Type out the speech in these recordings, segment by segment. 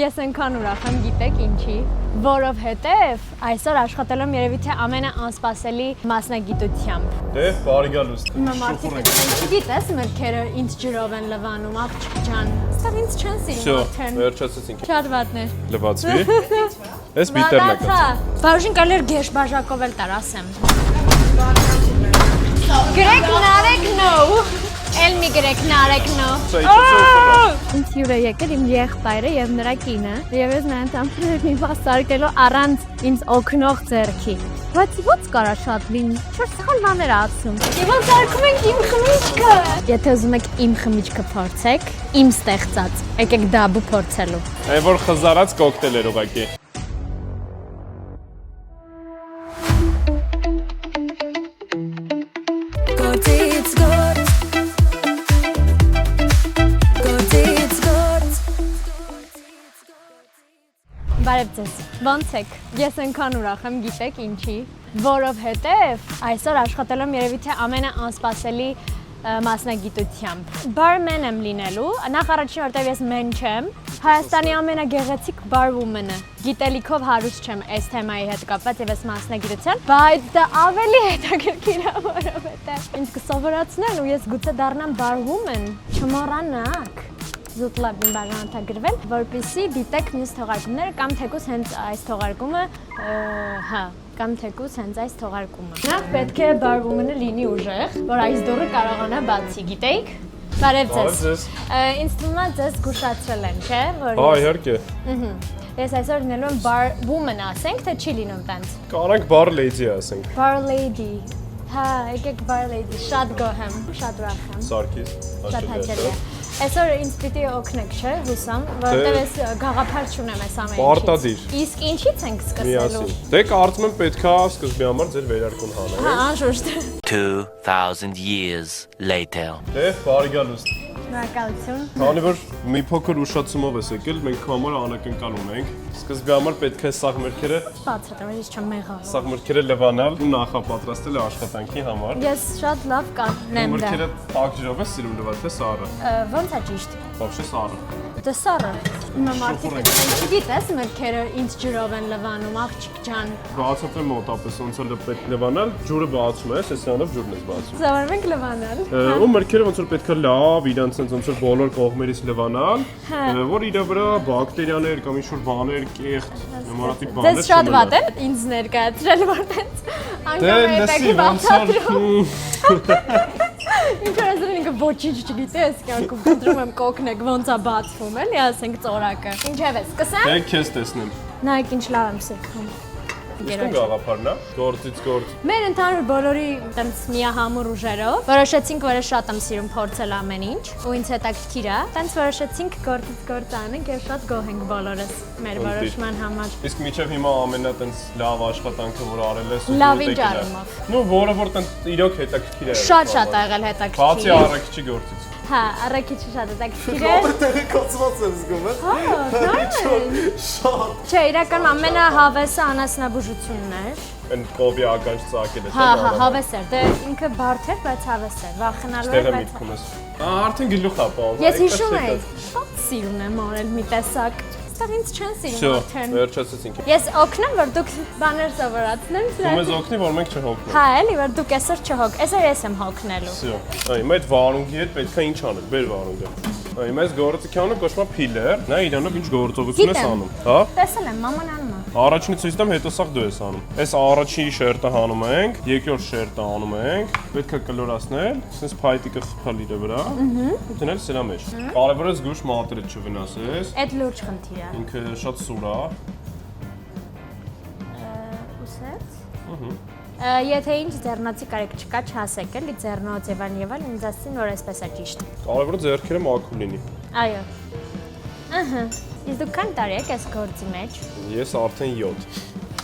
Ես այնքան ուրախ եմ, գիտեք ինչի, որովհետև այսօր աշխատել եմ երևի թե ամենաանսպասելի մասնագիտությամբ։ Դե, բարի գալուս։ Հիմա մարդիկ գիտես մրգերը ինձ ջրով են լվանում, աղջիկ ջան։ Ստեղ ինձ չեն սիրում արդեն։ Վերջացեցինք։ Շատ վատներ։ Լվացվի։ Էս բիտերն է կացել։ Բաժին կարելի գեշ բաժակով էլ տար ասեմ։ Գրեք նարեք նո։ Էլ մի գրեք նարեք նո։ Ինձ հյուր է եկել իմ եղբայրը եւ նրա կինը եւ ես նրանց ամենից մի բաց արկելով առանց ինձ օգնող ձեռքի։ Բայց ո՞ց կարա շատ լինի։ Չոր սխալ բաներ ասում։ Եվ ոնց արկում ենք իմ խմիչքը։ Եթե ուզում եք իմ խմիչքը փորձեք, իմ ստեղծած, եկեք դաբու փորձելու։ Այն որ խզարած կոկտեյլ էր ուղղակի։ Բարև ձեզ, ո՞նց եք։ Ես այնքան ուրախ եմ, գիտեք ինչի, որովհետև այսօր աշխատել եմ երևի թե ամենաանսպասելի մասնագիտությամբ։ Բարմեն եմ լինելու, նախ առաջին որտեղ ես մեն չեմ, Հայաստանի ամենագեղեցիկ բարվումենը։ Գիտելիքով հարուստ չեմ այս թեմայի հետ կապված եւ այս մասնագիտության, բայց դա ավելի հետաքրքիր է, որովհետև ինձ կսովորացնեն ու ես գուցե դառնամ բարվումեն, չմոռանաք։ Զուտ լաբին բաժանորդագրվել, որպեսզի դիտեք մյուս թողարկումները կամ թեկուզ հենց այս թողարկումը, կամ թեկուզ հենց այս թողարկումը։ Նախ պետք է բարվումենը լինի ուժեղ, որ այս դուռը կարողանա բացի, գիտեիք։ Բարև ձեզ։ Ինձ թվում է ձեզ զգուշացրել են, չէ՞, որ Հա, իհարկե։ Ես այսօր լինելու եմ բարվումեն ասենք, թե չի լինում տենց։ Կարանք բար լեյդի ասենք։ Bar lady։ Հա, եկեք bar lady, շատ գոհ եմ, շատ ուրախ եմ։ Սարգիս, Շատ հաճելի է։ Այսօր ինձ պիտի օգնեք, չէ, հուսամ, որովհետև ես գաղափար չունեմ այս ամեն ինչից։ Պարտադիր։ Իսկ ինչից ենք սկսելու։ Միասին։ Դե կարծում եմ պետքա սկզբի համար ձեր վերարկուն հանել։ Հա, անշուշտ։ 2000 years later. Դե, բարի գալուս։ Շնորհակալություն։ Քանի որ մի փոքր ուշացումով ես եկել, մենք քո համար անակնկալ ունենք։ Սկզբի համար պետք է սաղ մրգերը, Բացատրեմ, ես չեմ մեղա։ սաղ մրգերը լվանալ ու նախապատրաստել է աշխատանքի համար։ Ես շատ լավ կանեմ դա։ Մրգերը տաք ջրով ես սիրում լվալ, թե սառը։ Ո՞նց է ճիշտ։ Вообще սառը։ Դե սառը։ Հիմա մարդիկ գիտես մրգերը ինձ ջրով են լվանում, աղջիկ ջան։ Բացատրեմ մոտապես ոնց է պետք լվանալ, ջուրը բացում ես, այսանով ջուրն ես բացում։ Սովորում ենք լվանալ։ Ու մրգերը ոնց որ պետք է լավ, իրանց ոնց որ բոլոր կողմերից լվանալ, որ իր վրա բակտերիաներ կամ ինչ-որ բաներ, կեղտ, նմանատիպ բաներ Ձեզ շատ վատ է ինձ ներկայացրել, որ տենց Դե անգամ լսի ոնց որ Ինչ-որ ասել ինքը ոչինչ չգիտես, կյանքում կտրում եմ կօգնեք ոնց է բացվում, էլի ասենք ծորակը։ Ինչև է, սկսեմ։ Դե քեզ տեսնեմ։ Նայեք ինչ լավ եմ սրբում։ Ինչ գաղափարն է։ Գործից գործ։ Մեր ընդհանուր բոլորի տենց միահամուռ ուժերով որոշեցինք, որ շատ եմ սիրում փորձել ամեն ինչ, ու ինձ հետաքրքիր է։ Տենց որոշեցինք գործից գործ անենք եւ շատ գոհ ենք բոլորս մեր որոշման համար։ Իսկ միջև հիմա ամենա տենց լավ աշխատանքը, որ արել ես ու Լավ ինչ առումով։ Ну, որը որ տենց իրոք հետաքրքիր է։ Շատ ա եղել հետաքրքիր։ Բացի առաքիչի գործից։ Հա, առաքիչը շատ հետաքրքիր է։ Ռոբերտը կոծված եմ զգում, Հա, շատ։ Չէ, իրական ամենահավեսը անասնաբուժությունն էր։ Այն կովի ականջ ծակել է։ Հա, հավես էր։ Դե ինքը բարդ էր, բայց հավես էր։ Վախենալու էր, Տեղը բայց միտքում ես։ Արդեն գլուխ է պահում։ Ես հիշում եի, շատ սիրուն եմ արել մի տեսակ։ Ստեղ ինձ չեն սիրում արդեն։ Վերջացեցինք։ Ես օգնեմ, որ դուք բաներ սովորացնեմ Դու մեզ օգնի, որ մենք չհոգնենք։ Հա, էլի, որ դուք այսօր չհոգ։ Այսօր ես եմ հոգնելու։ Всё։ Այ այդ վարունգի հետ պետք է ինչ անել, բեր վարունգը։ Այ մեզ գործիքանը կոչվում է փիլեր, նա իրանով ինչ գործողություն ես անում, հա։ Տեսել եմ, մաման անում է։ Առաջինը ցույց տամ, հետո սաղ դու ես անում։ Այս առաջի շերտը հանում ենք, երկրորդ շերտը անում ենք, պետք է կլորացնել, sense փայտիկը խփալ իր վրա, ու դնել սրա մեջ։ Կարևորը զգուշ մատերը չվնասես։ Այդ լուրջ խնդիր է։ Ինքը շատ սուր է։ Ուսեց։ Եթե ինչ ձեռնոցի կարիք չկա, չհասեք էլի ձեռնոց եւ այլն, ինձ ասեցին, որ այսպես է ճիշտ։ Կարևորը ձեռքերը մաքուր լինի։ Այո։ Ահա։ Իսկ դուք քան տարի եք այս գործի մեջ։ Ես արդեն 7։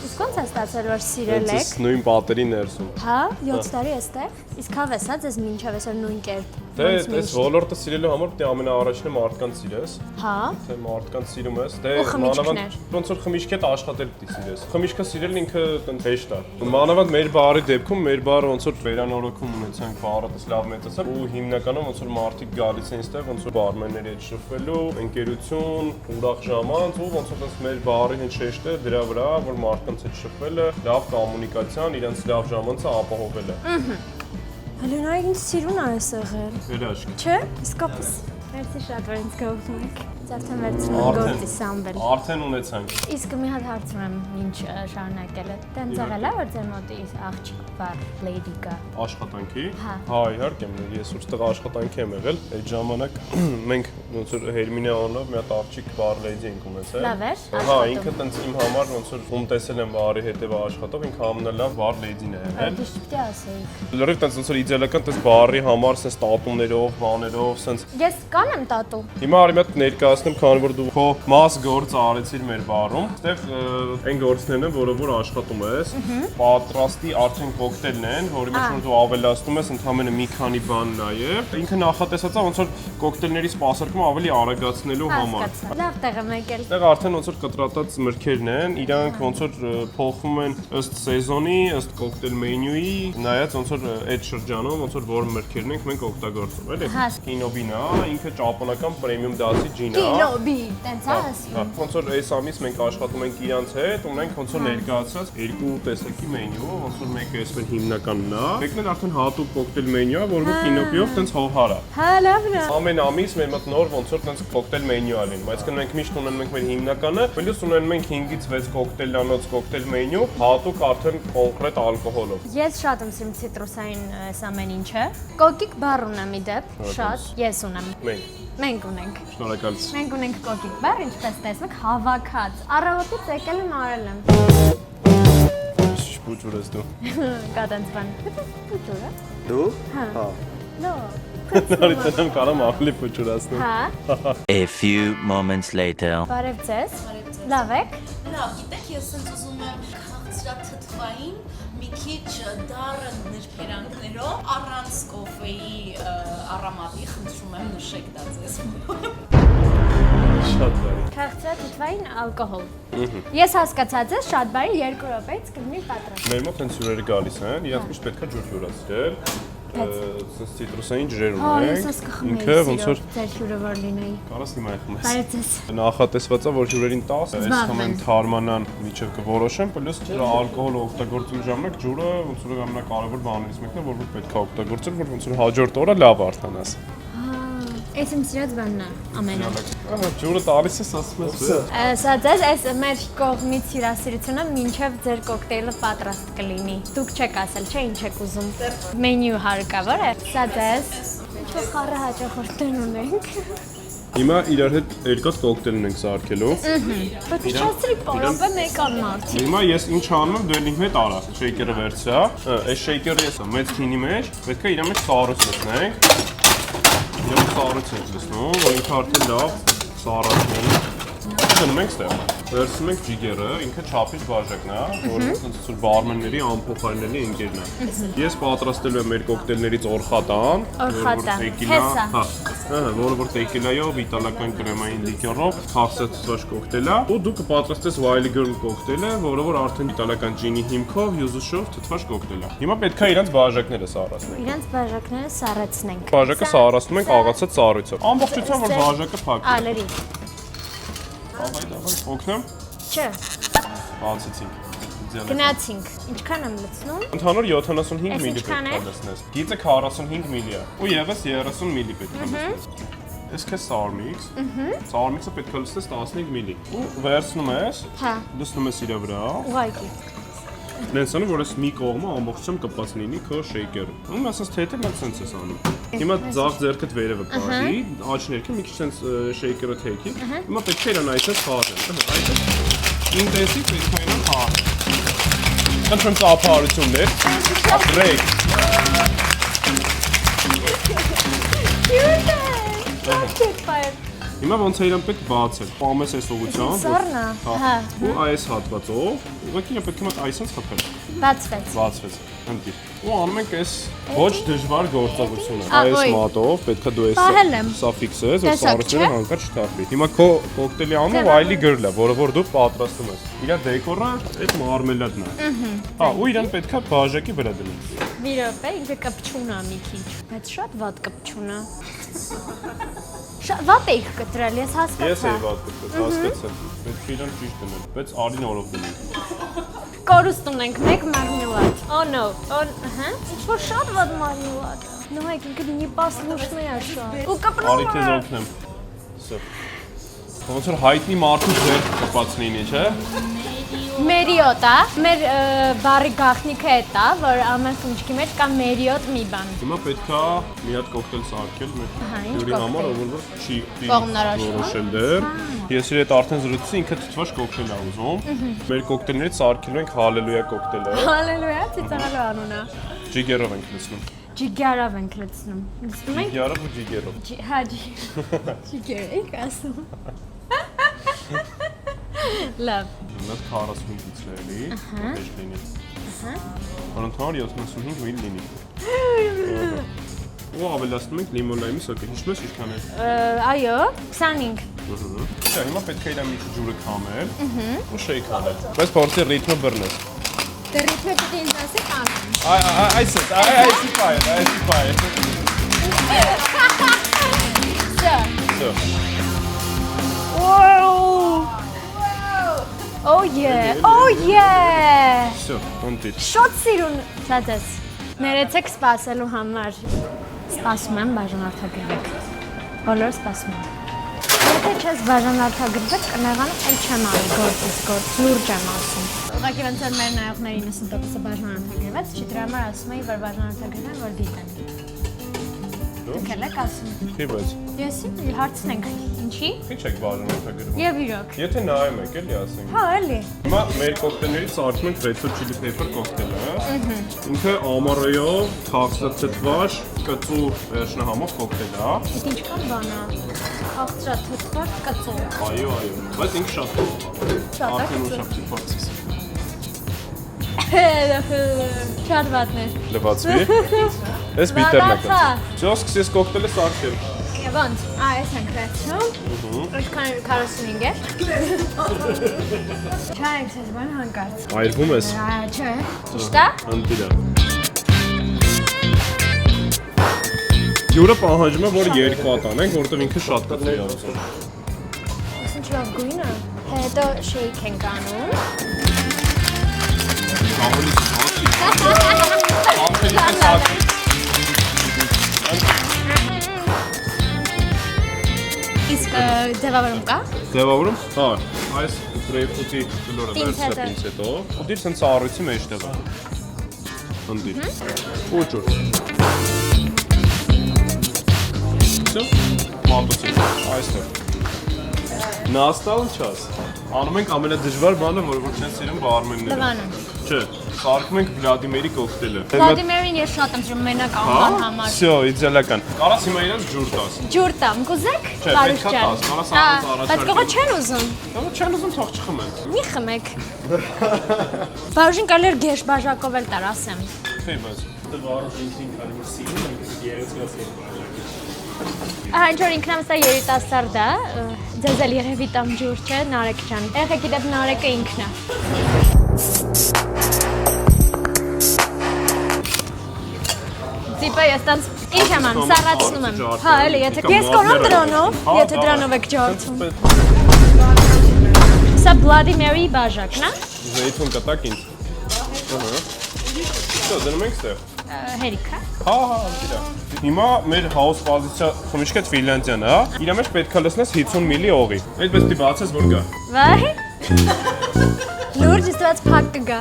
Իսկ ո՞նց է ստացել, որ սիրել եք։ Ես նույն պատերի ներսում։ Հա, 7 տարի էստեղ։ Իսկ հավես է ձեզ մինչև այսօր նույն կերպ։ Դե այս ոլորտը սիրելու համար պետք է ամենաառաջինը մարդկանց սիրես։ Հա։ Թե մարդկանց սիրում ես, դե Ու խմիչքներ։ ոնց որ խմիչք հետ աշխատել պետք է սիրես։ Խմիչքը սիրելն ինքը հեշտ է։ Մանավանդ մեր բարի դեպքում մեր բարը ոնց որ վերանորոգում ունեցանք, բարը դες լավ մեծացավ ու հիմնականում ոնց որ մարդիկ գալիս են այստեղ ոնց որ բարմենների հետ շփվելու, ընկերություն, ուրախ ժամանց ու ոնց որ դες մեր բարի հետ շեշտը դրա վրա, որ մարդկանց հետ շփվելը, լավ կոմունիկացիան, իրենց լավ ժամանցը ապահովելը։ Հելենային սիրուն է այս եղել։ Երաշք։ Չէ, իսկապես։ Merci շատ, որ ինձ գողում եք։ Արդեն վերցնում գործի սամբել։ Արդեն ունեցանք։ Իսկ մի հատ հարց ունեմ, ինչ շարունակել է։ Տենց եղել է, որ ձեր մոտ աղջիկ բար լեյդի կա։ Աշխատանքի։ Հա։ Հա, իհարկե, ես ուստեղ աշխատանքի եմ եղել։ Այդ ժամանակ մենք ոնց որ Հերմինե անունով մի հատ աղջիկ բար լեյդի ենք ունեցել։ Լավ էր, Հա, ինքը տենց իմ համար ոնց որ ում տեսել եմ բարի հետև աշխատող, ինքը ամենալավ բար լեյդին է եղել։ Դիշ պիտի ասեիք։ Լրիվ տենց ոնց որ իդեալական տես բարի համար սենց տատումներով, բաներով, սենց Ես կանեմ տատու։ Հիմա արի մի հատ ներկայացնեմ, քանի որ դու քո մաս գործ արեցիր մեր բարում։ Այստեղ այն գործներն են, որը որ աշխատում ես։ Պատրաստի արդեն կոկտեյլն են, որի մեջ որ դու ավելացնում ես ընդհանրապես մի քանի բան նաև։ Ինքը նախատեսած է ոնց որ կոկտեյլների սպասարկումը ավելի արագացնելու համար։ Լավ տեղ եմ եկել։ Այստեղ արդեն ոնց որ կտրատած մրգերն են, իրանք ոնց որ փոխվում են ըստ սեզոնի, ըստ կոկտեյլ մենյուի, նայած ոնց որ այդ շրջանում ոնց որ մրգերն ենք մենք օգտագործում, էլի։ Կինոբինա, ինքը ճապոնական պրեմիում դասի ջին է։ Կինոբի, տենց ասում։ Ոնց որ այս ամիս մենք աշխատում ենք իրանց հետ, ունենք ոնց որ ներկայացած երկու տեսակի մենյու, ոնց որ մեկը այսպես հիմնականն է, մեկն էլ արդեն հատուկ կոկտեյլ մենյու է, որը կինոպիով տենց հողհար է։ Հա, լավն է։ Ամեն ամիս մեր մոտ նոր ոնց որ տենց կոկտեյլ մենյու ա լինում, այսինքն մենք միշտ ունենում ենք մեր հիմնականը, պլյուս ունենում ենք 5-ից 6 կոկտեյլանոց կոկտեյլ մենյու, հատուկ արդեն կոնկրետ ալկոհոլով։ Ես շատ եմ սիրում ցիտրուսային այս ամեն ինչը։ Կոկիկ բար ունեմ ի դեպ, շատ։ Ես ունեմ։ Մենք ունենք։ Շնորհակալություն։ Մենք ունենք կոկիկ բար, ինչպես տեսնում եք, հավաքած։ Առավոտից եկել եմ արել եմ։ Բուջուր ես դու։ Կա տենց բան։ Բուջուր է։ Դու? Հա։ Լո։ Նորից եմ կարամ ավելի բուջուրացնում։ Հա։ A few moments later. Բարև ձեզ։ Լավ եք։ Լավ, գիտեք, ես ինձ ուզում եմ քաղցրաթթվային մի քիչ դառը նրբերանգներով առանց կոֆեի առամատի խնդրում եմ նշեք դա ձեզ։ Շատ բարի։ Քաղցրաթթվային ալկոհոլ։ Ես հասկացա ձեզ շատ բարի 2 րոպեից կլինի պատրաստ։ Մեր մոտ հենց հյուրերը գալիս են, իրանք միշտ պետքա ջուր հյուրացնել։ Սենց ցիտրուսային ջրեր Հա, ես ունենք։ հասկանում Ինքը ոնց որ ձեր հյուրը որ լինեի։ կարաս հիմա ეხում ես։ Բարև ձեզ։ Նախատեսված է որ հյուրերին 10 այս Զբաղվեն։ համեն թարմանան միջև կորոշեն, պլյուս դրա ալկոհոլը օգտագործելու ժամանակ ջուրը ոնց որ ամենակարևոր բաներից մեկն է, որ պետք է օգտագործել, որ ոնց որ հաջորդ օրը լավ արդանաս։ Այս իմ սիրած բանն է ամենը։ Ահա ջուրը տալիս ես ասում ես։ Սա ձեզ այս մեր կողմից հյուրասիրությունը մինչև ձեր կոկտեյլը պատրաստ կլինի։ Դուք չեք ասել, չէ՞ ինչ եք ուզում։ Մենյու հարկավոր է։ Սա ձեզ։ Ինչ խառը հաճախորդներ ունենք։ Հիմա իրար հետ երկաթ կոկտեյլ ենք սարքելու։ Բայց չաստրի պարոպը մեկ անմարդի։ Հիմա ես ինչ անում եմ, դու էլ ինքն հետ արա։ Շեյքերը վերցրա։ Այս շեյքերը ես մեծ քինի մեջ, պետք է իրա մեջ սառույց լցնենք։ Իրա մեջ սառույց ենք լցնում, որ ինքը արդեն լավ սառացնել։ Դնում ենք ստեղ։ Վերցնում ենք ջիգերը, ինքը չափից բաժակն է, որը ոնց որ բարմենների անփոխարինելի ընկերն է։ Ես պատրաստելու եմ մեր կոկտեյլներից օրխատան, որը որ տեկիլայով, իտալական կրեմային լիկյորով քաղցրացված կոկտեյլ է, ու դու կպատրաստես Wild Girl կոկտեյլը, որը որ արդեն իտալական ջինի հիմքով, յուզուշով թթված կոկտեյլ է։ Հիմա պետք է իրանց բաժակները սառացնենք։ Իրանց բաժակները սառեցնենք։ Բաժակը սառացնում ենք աղացած ծառույցով։ Ամբողջությամբ որ բաժակը փակ։ Ալերի։ Давай, օգնեմ։ Չէ, Բացեցինք։ գնացինք։ Ինչքան եմ լցնում։ Ընդհանուր 75 Էս միլի ինչքան պետք է։ է լցնես։ Գիծը 45 միլի է։ Ու եւս 30 միլի պետք է լցնես։ Այս քեզ սարմիքս։ Սարմիքսը պետք է լցնես 15 միլի։ Ու վերցնում ես։ Հա, Լցնում ես իրա վրա։ ուղղակի։ Նենց անում որ այս մի կողմը ամբողջությամբ կպած լինի քո շեյքերը։ Ու ասես թե մենք սենց ես անում։ Հիմա ձախ ձեռքդ վերևը պահի, աջ ներքը մի քիչ սենց շեյքերը թեքի։ Հիմա պետք է իրան այսպես խաղացնել։ Այսպես ինտենսիվ պետք է իրան խաղացնել։ Քանչում ծափարություններ։ Ապրեք։ Յուրը։ Հիմա ոնց է իրան պետք բացել։ Պամես այս ուղղությամբ։ Սառնա։ Հա։ Ու այս հատվածով ուղղակի իրան պետք է մոտ այսպես խփել։ Բացվեց։ Բացվեց։ Ընկիր։ Ու անում ենք այս ոչ դժվար գործողությունը։ Ա, Այս ոյ։ մատով պետք է դու Պահել եմ։ սա ֆիքսես, որ Տեսակ, սառույցները չէ՞։ հանկարծ չթափվի։ Հիմա քո կոկտեյլի անունը այլի գրել է, որը դու պատրաստում ես։ Իրա դեկորը այդ մարմելադն է։ Հա, ու իրան պետք է բաժակի վրա դնել։ Մի րոպե, ինքը կպչուն է մի քիչ, բայց շատ վատ կպչուն է։ Շատ վատ էիք կտրել, ես Ես հասկացա։ էի վատ հասկացել։ Պետք է իրան ճիշտ դնել, բայց արին օրով դնել։ Կորուստ ունենք, մեկ մարմելադ։ Oh no, հա։ Ինչ-որ շատ վատ մարմելադ է։ Նայեք, ինքը դինի պասլուշն է շատ։ Ու կպնում Արի քեզ օգնեմ։ Սա։ Ոնց որ հայտնի մարդու ձեր կպած լինի, չէ՞։ Մերիոտ է, մեր բարի գաղտնիքը է դա, որ ամեն խմիչքի մեջ կա մերիոտ մի բան։ Հիմա պետքա մի հատ կոկտեյլ սարքել մեր Ահա, ինչ հյուրի համար, կոկտեյլ։ որ չի Կողմնորոշ, որոշել դեռ։ Ես իր հետ արդեն զրուցեցի, ինքը թթվաշ կոկտեյլ է ուզում։ Մեր կոկտեյլներից սարքելու ենք հալելույա կոկտեյլը։ Հալելույա, ծիծաղալու անունը։ Ջիգերով ենք լցնում։ Ջիգարով ենք լցնում։ Լցնում ենք։ Ջիգերով ու ջիգերով։ Հա, ջիգեր եք ասում։ Լավ։ Մոտ 45 լիտր էլի, հեշտ լինի։ Անընդհանուր 75 միլ լինի։ Ու ավելացնում ենք լիմոնայմի սոկը։ Հիշում ես ինչքան է։ Այո, 25։ Չէ, հիմա պետք է իր միջի ջուրը քամել ու շեյք անել։ Բայց փորձի ռիթմը բռնես։ Դե ռիթմը դու ինձ ասեք անեմ։ Այսի պայ։ Սա։ Սա։ Oh yeah, oh yeah։ Սա, ընտիր։ Շատ սիրուն ցածես։ Ներեցեք սպասելու համար։ Սպասում եմ բաժանարդագրվեք։ Բոլորը սպասում են։ Եթե չես բաժանարդագրվեք, կնեղանը էլ չեմ անի գործ, լուրջ եմ ասում։ Ուղղակի ոնց որ մեր նայողների 90%-ը բաժանարդագրվեց, չի դրա համար ասում էի, որ բաժանարդագրվեն, որ դիտեն։ Դուք եք ասում։ Թե բայց։ Ես հարցնենք, ինչի։ Ինչ եք բաժանորդագրվում։ Եվ իրոք։ Եթե նայում եք, էլի ասենք։ Հա, էլի։ Հիմա մեր կոկտեյլներից սարքում ենք red hot chili pepper կոկտեյլը։ Ինքը ամառոյով, թաքստաթթվաշ, կծու վերջնահամով կոկտեյլ է։ Այդ ինչքան բան է։ Խաղցրաթթված կծու։ Այո, բայց ինքը շատ է։ Շատ է Արդեն կծու։ ուշապտի փորձես։ Շատ վատն է։ Լվացվի։ Էս բիտերն է Լավացա։ կծու։ Չո սկսես կոկտեյլը սարքել։ Ոնց, այս ենք վերցնում։ Ինչքան 45 է։ Չայ, ես բան հանկարծ։ Այրվում ես։ Չէ, ճիշտ է։ Ընտիրա։ Ջուրը պահանջում է, որ երկու հատ անենք, որովհետև ինքը շատ կծու է ուզում։ Ինչ լավ գույն է։ Հետո շեյք ենք անում։ Ավելի սաղ։ Իսկ ձևավորում կա։ Ձևավորում։ Հա, այս grapefruit-ի գլորը Պինցետը։ վերցրել պինցետով։ Ու դիր սենց առույցի մեջտեղ է։ Ընտիր։ Ու ջուր։ Всё, մատուցի։ Այստեղ։ Նաստալ չաս։ Անում ենք ամենադժվար բանը, որ չեն սիրում բարմենները։ Լվանում։ Չէ, սարքում ենք Վլադիմիրի կոկտեյլը։ Վլադիմիրին ես շատ եմ սիրում մենակ անվան համար։ Всё, իդեալական։ Կարաս հիմա իրենց ջուր տաս։ Ջուր տամ, կուզեք։ Չէ, պետք է տաս, կարաս առանց առաջարկել։ Բայց կողը չեն ուզում։ Դա չեն ուզում թող չխմեն։ Մի խմեք։ Բաժին կարելի գեշ բաժակով էլ տար, ասեմ։ Թե բայց Ինչ որ ինքնամստա երիտասարդ է, ձեզ էլ երևի տամ ջուր չէ, Նարեկ ջան։ Երեխեք իդեպ Նարեկը ինքն է։ Տիպը ես տանց ինչ եմ անում, սառացնում եմ։ Հա, էլի, եթե ես կորամ դրանով, եթե դրանով եք ջարդում։ Սա Վլադիմիրի բաժակն է։ Զեյթուն կտակ ինձ։ Ահա։ Դա դնում ենք ստեղ։ Հերիքա։ Հա, դիրա։ Հիմա մեր house պոզիցիա խմիչքը Ֆինլանդիան է, հա։ Իրա մեջ պետք է լցնես 50 մլի օղի։ Այդպես դի բացես որ գա։ Վայ։ Լուրջ ստված փակ կգա։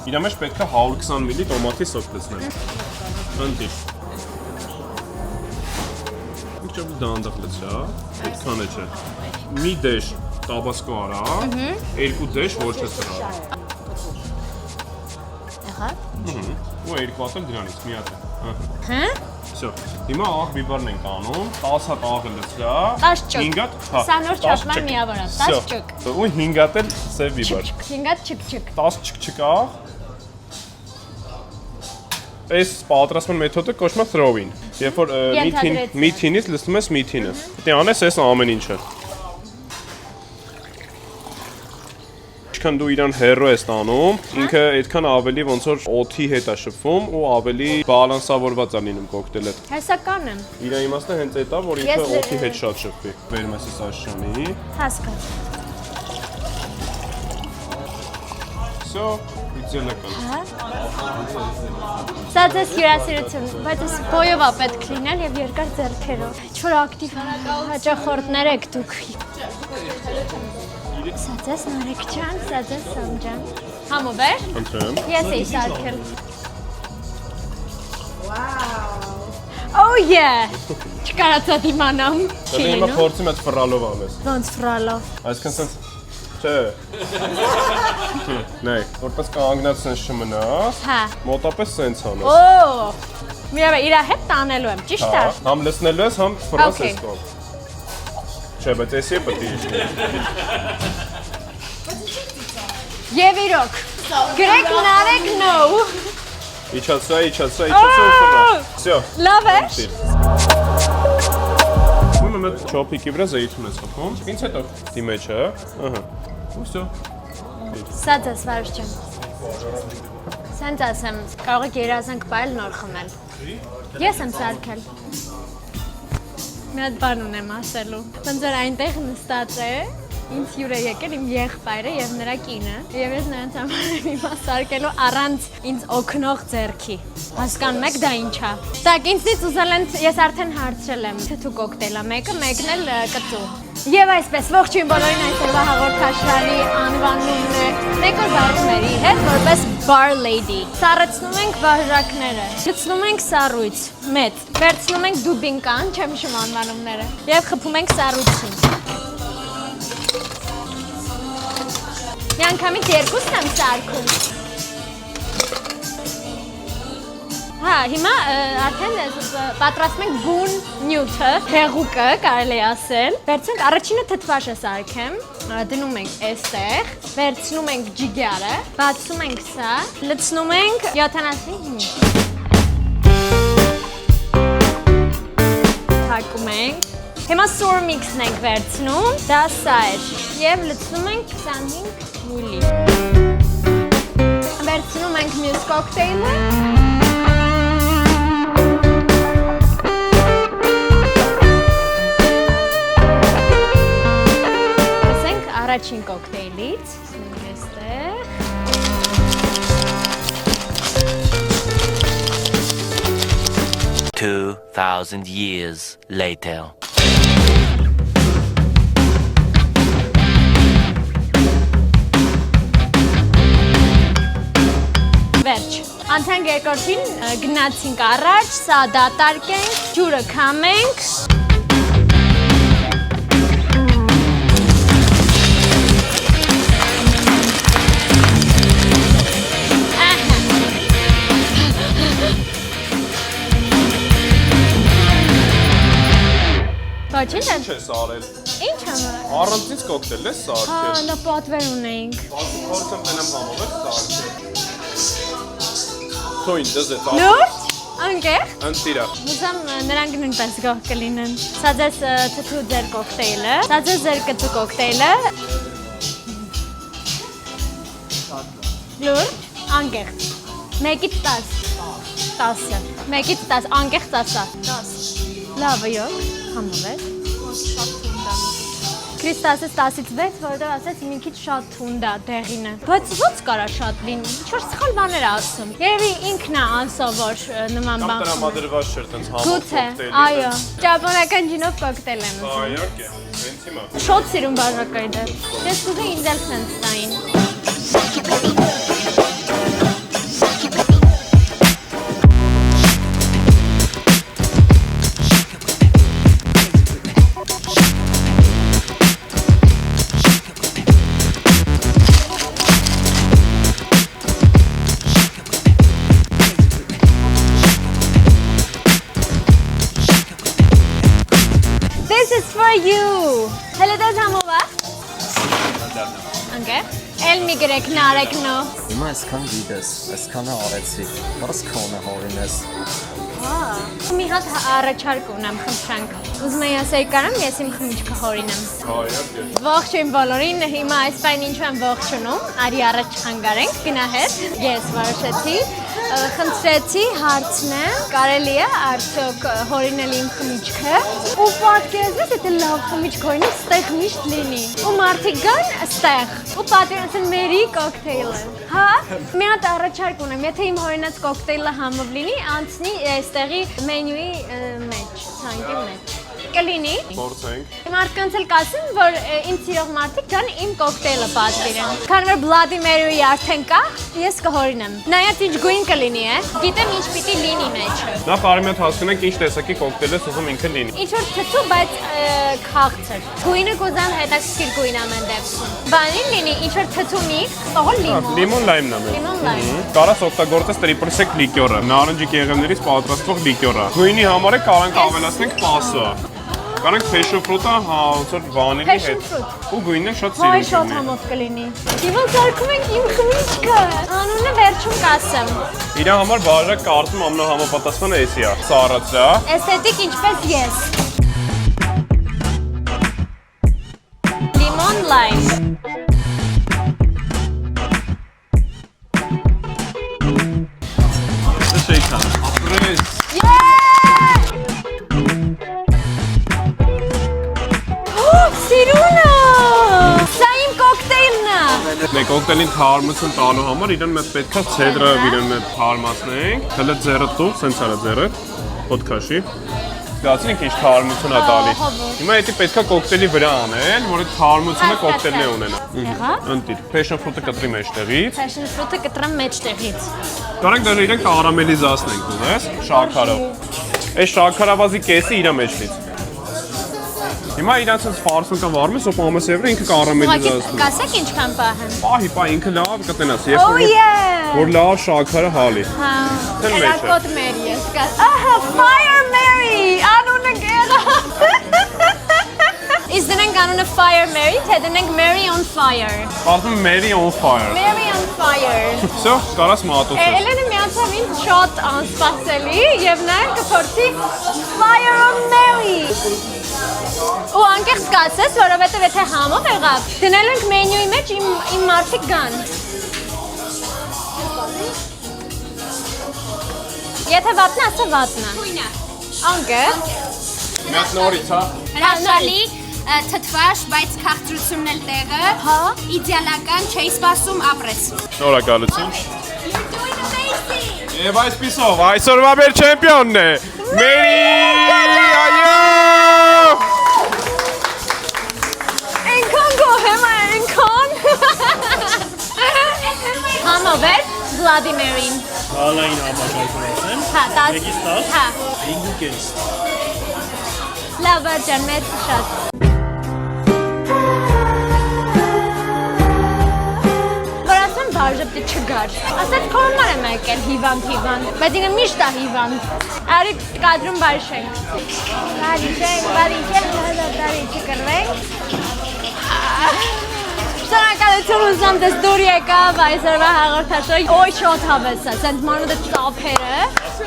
Իրա մեջ պետք է 120 մլի տոմատի սոկ լցնել։ Ընտիր։ Ինչ դանդաղ լցա, այդքան է չէ։ Մի դեշ տաբասկո արա, երկու դեշ ոչ չսրա։ Ահա։ Ու երկու հատ էլ դրանից մի հատ։ Հա։ Всё։ Հիմա աղ բիբարն ենք անում, 10 հատ աղը լցրա, 10 ճուկ։ 5 հատ, հա, 20 օր չափման միավոր է, 10 ճուկ։ ու 5 հատ էլ սև բիբար, 5 հատ չիկ-չիկ։ 10 չիկ աղ, այս պատրաստման մեթոդը կոչվում է throw-in, երբ որ միթինից լցնում ես միթինը, պետք է անես այս ամեն ինչը։ Ինչքան դու իրան հեռու ես տանում, ինքը այդքան ավելի ոնց որ օդի հետ է շփվում ու ավելի բալանսավորված է լինում կոկտեյլը։ Հեսական եմ։ Իր իմաստը հենց այդ է, որ ինքը օդի հետ շատ շփվի։ Բերում ես այս աշնանի։ Հասկաց։ Всё, իդեալական։ Սա դες հյուրասիրություն, բայց ես բոյով է պետք լինել եւ երկար ձեռքերով։ Չոր ակտիվ հաճախորդներ եք դուք։ Սա դες Նարեկ ջան, սա դες Սամ ջան։ Համոբեր։ Ընտրեմ։ Ես էի սարքել։ Oh yeah։ Չկարացա դիմանամ։ Դա հիմա փորձում ես ֆռալով անես։ Ոնց ֆրալով։ Այսինքն sense չէ։ Նայ, որպես կանգնած sense չմնաս։ Հա։ Մոտապես sense անես։ Օ։ Միրա իրա հետ տանելու եմ, ճիշտ է։ Համ լցնելու ես, համ ֆռաս Okay. ես կողմ։ Չէ, բայց էսի է պետք է իջնի։ Եվ իրոք։ Գրեք Նարեկ no։ Իջացրա ու ֆռա։ Всё։ Լավ է։ Ուրեմն մեծ չոփիկի վրա զեյթուն ես խփում։ Ինչ հետո դիմեջը, ահա։ Ու всё։ Սա դες վարժ ջան։ Սենց ասեմ, կարող եք երազանք բայել նոր խմել։ Ես եմ սարքել։ Մի հատ բան ունեմ ասելու։ Ոնց որ այնտեղ նստած է, ինձ հյուր է եկել իմ եղբայրը եւ նրա կինը, եւ ես նրանց համար եմ հիմա սարքելու առանց ինձ օգնող ձեռքի։ Հասկանում եք դա ինչ է։ Так, ինձնից ուզել են, ես արդեն հարցրել եմ, թե դու կոկտեյլ է մեկը, մեկն էլ կծու։ Եվ այսպես ողջույն բոլորին այսօրվա հաղորդաշարի անվանումն է Նեկո Զարուհների հետ որպես Bar Lady։ Սառեցնում ենք բաժակները, լցնում ենք սառույց, մեծ, վերցնում ենք դուբինկան, չեմ հիշում անվանումները, եւ խփում ենք սառույցին։ Միանգամից երկուսն եմ սարքում։ Հա, հիմա արդեն պատրաստում ենք բուն նյութը, հեղուկը, կարելի ասել։ Վերցնենք, առաջինը թթվաշը սարքեմ, դնում ենք այստեղ, վերցնում ենք ջիգարը, բացում ենք սա, լցնում ենք 75 թակում ենք։ Հիմա sour mix-ն ենք վերցնում, դա սա էր, եւ լցնում ենք 25 միլի։ Վերցնում ենք մյուս կոկտեյլը։ Առաջին կոկտեյլից, այստեղ։ 2,000 years later. Վերջ։ Անցանք երկրորդին, գնացինք առաջ, սա դատարկենք, ջուրը քամենք։ Ինչ Ինչ ես արել։ Ինչ եմ արել։ Առանցից կոկտեյլ ես Հա, սարքել։ դա պատվեր ունեինք։ Փորձեմ տենամ համով ես սարքել։ Թույն դզե տա։ Լուրջ, անկեղ։ Անտիրա։ Ուզում նրանք նույնպես գող կլինեն։ Սա ձեզ թթու ձեր կոկտեյլը, սա ձեզ ձեր կծու կոկտեյլը։ Լուրջ, անկեղ։ 1-ից 10։ 10-ը։ 1-ից 10, անկեղ 10-ը։ 10։ Լավ, յոք, համով է։ Քրիստասը 10-ից 6, որտեղ ասեց մի քիչ շատ թունդ է դեղինը։ Բայց ո՞նց կարա շատ լինի։ Ինչ-որ սխալ բաներ ասում։ Երևի ինքն է անսովոր նման Կամ բան։ տրամադրված չէր տենց համով Գուցե, կոկտեյլի։ այո։ Ճապոնական ջինով կոկտեյլ եմ ուզում։ Իհարկե, հենց հիմա։ Շատ սիրում բաժակայինը։ Ես ուզում ինձ էլ սենց տային։ է։ Էլ մի գրեք նարեկնո։ Հիմա այսքան գիտես, այսքանը արեցի։ Բարս քոնը հորինես։ Մի հատ առաջարկ ունեմ խնդրանք։ Ուզում եի ասեի կարամ ես իմ խմիչքը հորինեմ։ Հա, իհարկե։ Ողջույն բոլորին, հիմա այս պայն ինչու եմ ողջունում, արի առաջ խանգարենք գնա հետ։ Ես որոշեցի, խնդրեցի հարցնեմ, կարելի է արդյոք հորինել իմ խմիչքը։ Ու պատկերացրեք, եթե լավ խմիչք հորինի, ստեղ միշտ լինի։ Ու մարդիկ գան ստեղ։ Ու պատկերացրեք մերի կոկտեյլը։ Հա, մի հատ առաջարկ ունեմ, եթե իմ հորինած կոկտեյլը համով լինի, անցնի այստեղի մենյուի մեջ, ցանկի մեջ։ Կլինի։ Փորձենք։ Մարդկանց էլ կասեմ, որ ինձ սիրող մարդիկ գան իմ կոկտեյլը պատվիրեն։ Քանի որ Վլադիմիրի արդեն կա, ես կհորինեմ։ Նայած ինչ գույն կլինի է, գիտեմ ինչ պիտի լինի մեջը։ Նախ արի մի հատ հասկանանք ինչ տեսակի կոկտեյլ ես ուզում ինքը լինի։ Ինչ որ թթու, բայց քաղցր։ Գույնը կուզեմ հետաքրքիր գույն ամեն դեպքում։ Բանին լինի ինչ որ թթու միքս, ողը լիմոն։ Լիմոն լայմն է։ Լիմոն լայմ։ Կարաս օգտագործես տրիպլ սեք լիկյորը, նարնջի կեղևներից պատրաստվող լիկյորը։ Գույնի համար է կարանք ավելացնենք պասը։ Կարանք passion fruit-ը, հա, ոնց որ վանիլի Passion հետ։ fruit։ Ու գույնը շատ Ոայ սիրուն շատ համով կլինի։ Դիվան սարքում ենք իմ խմիչքը։ Անունը վերջում կասեմ։ Իր համար բաժակ կարծում ամենահամապատասխանը էսի է։ Սա առածա։ Էսթետիկ ինչպես ես։ Լիմոն լայմ։ Դա շեյքան։ Ապրես։ Սիրունը։ Սա իմ կոկտեյլն է։ Մենք կոկտեյլին թարմություն տալու համար իրեն մեծ պետքա ցեդրը իրեն մեծ թարմացնենք։ Հələ ձեռը տու, սենց արա ձեռը։ Ոդքաշի։ Գացինք ինչ թարմություն է տալի։ Հիմա դա պետքա կոկտեյլի վրա անել, որ այդ թարմությունը կոկտեյլն է ունենա։ Եղա։ Ընտիր, passion fruit-ը կտրի մեջտեղից։ Passion fruit-ը կտրեմ մեջտեղից։ Կարանք դեռ իրեն կարամելիզացնենք, ուզես, շաքարով։ Այս շաքարավազի կեսը իր մեջից։ Հիմա իրանց ֆարսուն կամ վարում է սոպամես եվրը ինքը կարամելիզացնում։ Կասեք ինչքան պահեմ։ Պահի, ինքը լավ կտնաս, Oh երբ yeah։ որ լավ շաքարը հալի։ Հա։ Դել մեջ է։ Կոտ Մերի ես կաս։ Ահա Fire Mary, անունը գերա։ Is դնենք անունը Fire Mary, թե դնենք Mary on Fire։ Ասում Mary on fire։ Mary on Fire։ Всё, կարաս մատուցես։ Էլենը միացավ ինձ շատ անսպասելի եւ նայեք կփորձի Fire on Mary։ Ու անկեղծ կասես, որովհետև եթե համով եղավ, դնել ենք մենյուի մեջ իմ մարդիկ գան։ Եթե վատնա, ասա վատնա։ Գույնը։ Անկեղծ։ Մի հատ նորից, հա։ Հրաշալի, թթվաշ, բայց քաղցրությունն էլ տեղը։ Հա։ Իդեալական, չէի սպասում ապրես։ Շնորհակալություն։ You're doing amazing։ Եվ այսպիսով այսօրվա մեր չեմպիոնն է Մերի այո։ Այնքան գոհեմ է, այնքան։ Համով էր Վլադիմիրին։ Հալային համաշխարհություն ասեմ։ Հա, 10։ Եկից 10։ Հա։ 5.5։ Լավ բաժան, մեծ շատ։ Որ ասեմ բաժը պիտի չգար։ Ասած կորմար եմ եկել հիվանդ, բայց ինքը միշտ է հիվանդ։ Արի կադրում բարիշենք։ Բարիշենք, չկրվենք։ Շնորհակալություն ուզում դες դուր եկավ այսօրվա հաղորդաշարը։ Ոյ շատ հավես է, սենց մանուդը ծափերը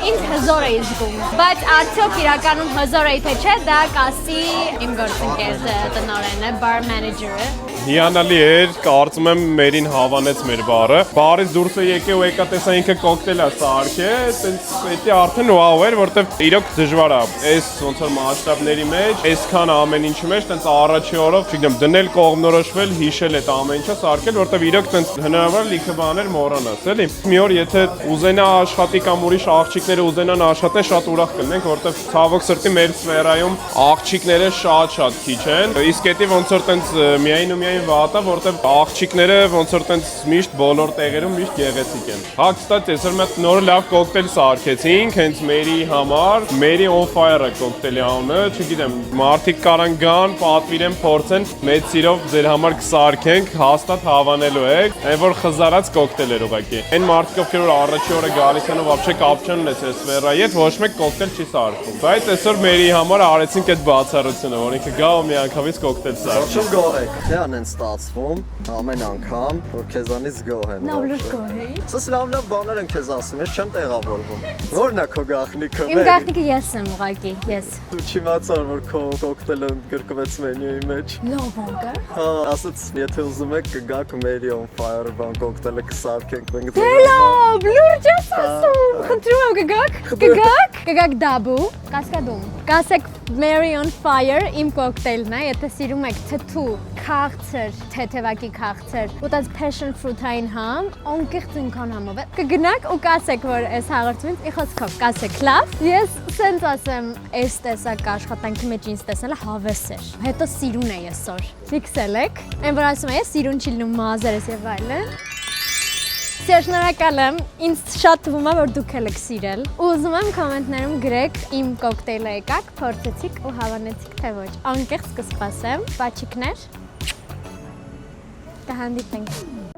ինձ հզոր էի զգում։ Բայց արդյոք իրականում հզոր էի թե չէ, դա կասի իմ գործընկերը տնօրենը, bar manager-ը։ Հիանալի էր, կարծում եմ Մերին հավանեց մեր բարը։ Բարից դուրս է եկե ու եկա տեսա ինքը կոկտեյլ է սարքե, տենց էդի արդեն վաու էր, որտեվ իրոք դժվար է։ Այս ոնց որ մասշտաբների մեջ, այսքան ամեն ինչի մեջ տենց առաջի օրով, չգիտեմ, դնել կողմնորոշվել, հիշել այդ ամեն ինչը սարքել, որտեվ իրոք տենց հնարավոր լիքը բաներ մոռանաս, էլի։ Մի օր եթե ուզենա աշխատի կամ ուրիշ աղջիկները ուզենան աշխատեն, շատ ուրախ կլինենք, որտեվ ցավոք սրտի մեր սֆերայում աղջիկները շատ քիչ են։ Իսկ էդի ոնց որ տենց միայն ու միայն վատա, որտեվ աղջիկները ոնց որ տենց միշտ բոլոր տեղերում միշտ գեղեցիկ են։ Հա, կստաց այսօր մենք նոր լավ կոկտեյլ սարքեցինք, հենց Մերի համար, Mary on fire-ը կոկտեյլի անունը, չգիտեմ, մարդիկ կարան գան, պատվիրեն, փորձեն, մեծ սիրով ձեր համար կսարքենք, հաստատ հավանելու եք, այն որ խզարած կոկտեյլ էր ուղղակի։ Այն մարդիկ, ովքեր որ առաջի օրը գալիս են ու вообще կապ չեն ունեցել սֆերայի հետ, ոչ մեկ կոկտեյլ չի սարքում։ Բայց այսօր Մերի համար արեցինք այդ բացառությունը, որ ինքը գա ու միանգամից կոկտեյլ սարքի։ Շուտ գողեք, դե անե։ են ստացվում ամեն անգամ, որ քեզանից գոհ են։ Նավլուր գոհեի։ Սա լավ բաներ են քեզ ասում, ես չեմ տեղավորվում։ Որն է քո գաղտնիքը։ Իմ գաղտնիքը ես եմ ուղղակի, ես։ Դու չիմացար, որ քո կոկտեյլը գրկվեց մենյուի մեջ։ Լավ անկա։ Հա, ասաց, եթե ուզում եք կգաք Mary on Fire բան կոկտեյլը կսարքենք մենք։ Դե լավ, լուրջ ես ասում։ Խնդրում եմ կգաք դաբու, կասկադում։ Կասեք Mary on Fire իմ կոկտեյլն է, եթե սիրում եք թթու, քաղցր, թեթևակի քաղցր, ու տած passion fruit-ային համ, անկեղծ ինքան համով է։ Կգնաք ու կասեք, որ այս հաղորդումից մի խոսքով կասեք լավ։ Ես սենց ասեմ, այս տեսակ աշխատանքի մեջ ինձ տեսնելը հավես էր։ Հետո սիրուն է եսօր։ Ֆիքսել եք։ Այն որ ասում եմ, ես սիրուն չի լինում մազերս եւ այլն։ Շնորհակալ եմ, ինձ շատ թվում է, որ դուք եք սիրել։ Ու ուզում եմ կոմենտներում գրեք իմ կոկտեյլը եկաք, փորձեցիք ու հավանեցիք թե ոչ։ Անկեղծ կսպասեմ, բաչիկներ։ Կհանդիպենք։